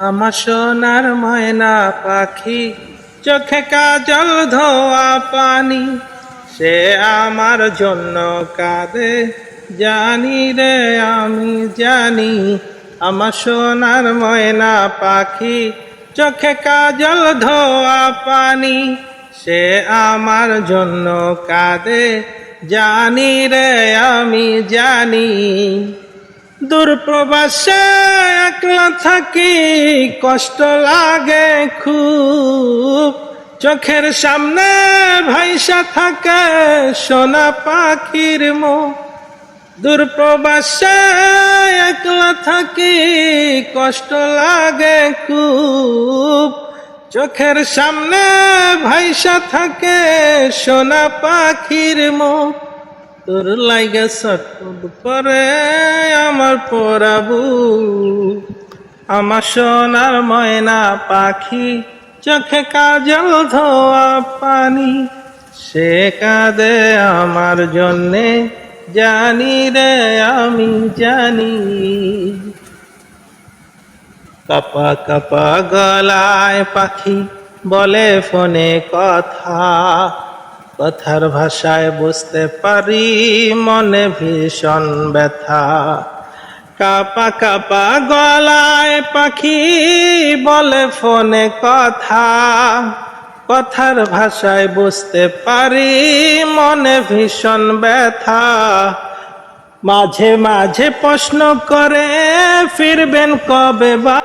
আমার সোনার ময়না পাখি, চোখে কাজল ধোয়া পানি, সে আমার জন্য কাঁদে জানি রে আমি জানি। আমার সোনার ময়না পাখি, চোখে কাজল ধোয়া পানি, সে আমার জন্য কাঁদে জানি রে আমি জানি। দূরপ্রবাসে একলা থাকি, কষ্ট লাগে খুব, চোখের সামনে ভাইসা থাকে সোনা পাখির মুখ। দূরপ্রবাসে একলা থাকি, কষ্ট লাগে খুব, চোখের সামনে ভাইসা থাকে সোনা পাখির মুখ। তোর লাইগা ছটফট করে আমার পোড়াবু, আমার সোনার ময়না পাখি, চোখে কাজল ধোয়া পানি, সে কাঁদে আমার জন্যে জানি রে আমি জানি। কাপা কাপা গলায় পাখি বলে ফোনে কথা, কথার ভাষায় বুঝতে পারি মনে ভীষণ ব্যথা। কাপা কাপা গলায় পাখি বলে ফোনে কথা, কথার ভাষায় বুঝতে পারি মনে ভীষণ ব্যথা। মাঝে মাঝে প্রশ্ন করে ফিরবেন কবে বা